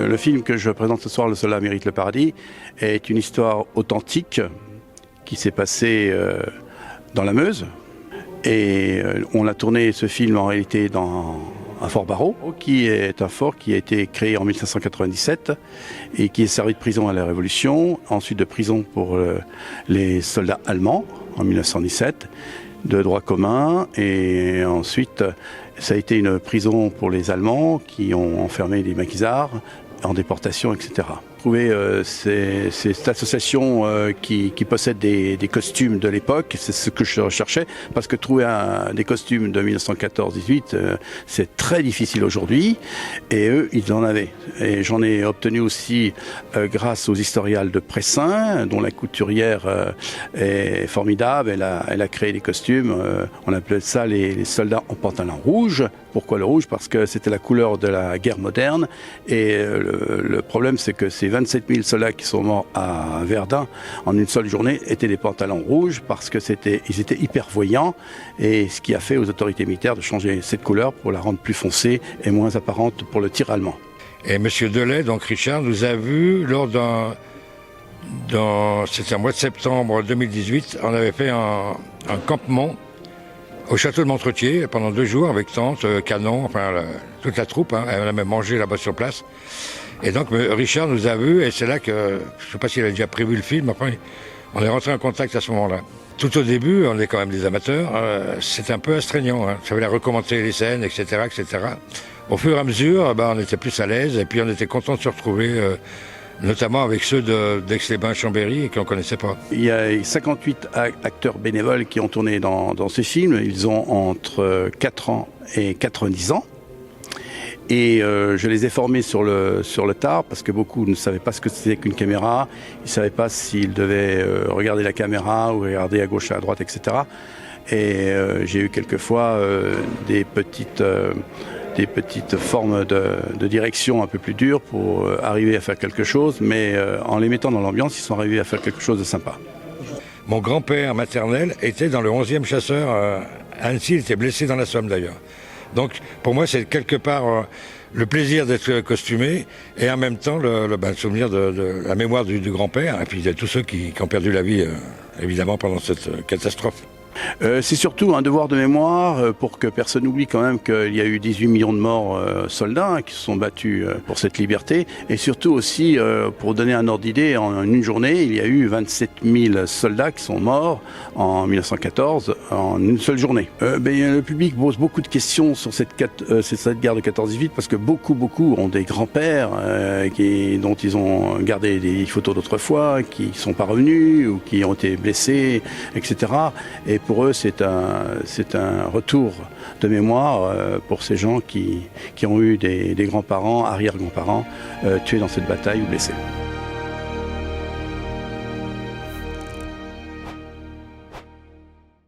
Le film que je présente ce soir, Le Soldat mérite le paradis, est une histoire authentique qui s'est passée dans la Meuse. Et on a tourné ce film en réalité à Fort Barreau, qui est un fort qui a été créé en 1597 et qui est servi de prison à la Révolution, ensuite de prison pour les soldats allemands en 1917, de droit commun, et ensuite ça a été une prison pour les Allemands qui ont enfermé les maquisards en déportation, etc. Trouver cette association qui possède des costumes de l'époque, c'est ce que je recherchais, parce que trouver des costumes de 1914-18, c'est très difficile aujourd'hui, et eux, ils en avaient. Et j'en ai obtenu aussi grâce aux historiales de Pressin, dont la couturière est formidable. Elle a créé des costumes, on appelait ça les soldats en pantalon rouge. Pourquoi le rouge? Parce que c'était la couleur de la guerre moderne, et le problème, c'est que ces 27 000 soldats qui sont morts à Verdun en une seule journée étaient des pantalons rouges, parce que ils étaient hyper voyants, et ce qui a fait aux autorités militaires de changer cette couleur pour la rendre plus foncée et moins apparente pour le tir allemand. Et M. Delay, donc Richard, nous a vus lors c'était un mois de septembre 2018, on avait fait un campement au château de Montretier pendant 2 jours avec tente, canon, enfin toute la troupe, hein, on a même mangé là-bas sur place. Et donc Richard nous a vus, et c'est là que, je ne sais pas s'il a déjà prévu le film, enfin on est rentré en contact à ce moment-là. Tout au début, on est quand même des amateurs, c'est un peu astreignant, hein. Ça fallait recommencer les scènes, etc., etc. Au fur et à mesure, on était plus à l'aise, et puis on était content de se retrouver, notamment avec ceux d'Aix-les-Bains-Chambéry qu'on ne connaissait pas. Il y a 58 acteurs bénévoles qui ont tourné dans ce film. Ils ont entre 4 ans et 90 ans. Et je les ai formés sur le tard, parce que beaucoup ne savaient pas ce que c'était qu'une caméra. Ils ne savaient pas s'ils devaient regarder la caméra ou regarder à gauche, à droite, etc. Et j'ai eu quelquefois des petites formes de direction un peu plus dures pour arriver à faire quelque chose, mais en les mettant dans l'ambiance, ils sont arrivés à faire quelque chose de sympa. Mon grand-père maternel était dans le 11e chasseur à Annecy, il était blessé dans la Somme d'ailleurs. Donc pour moi c'est quelque part le plaisir d'être costumé, et en même temps le souvenir de la mémoire du grand-père, et puis de tous ceux qui ont perdu la vie évidemment pendant cette catastrophe. C'est surtout un devoir de mémoire pour que personne n'oublie quand même qu'il y a eu 18 millions de morts soldats qui se sont battus pour cette liberté, et surtout aussi pour donner un ordre d'idée, en une journée il y a eu 27 000 soldats qui sont morts en 1914 en une seule journée. Le public pose beaucoup de questions sur cette guerre de 14-18, parce que beaucoup ont des grands-pères dont ils ont gardé des photos d'autrefois, qui ne sont pas revenus ou qui ont été blessés, etc. Et pour eux, c'est un retour de mémoire pour ces gens qui ont eu des grands-parents, arrière-grands-parents tués dans cette bataille ou blessés.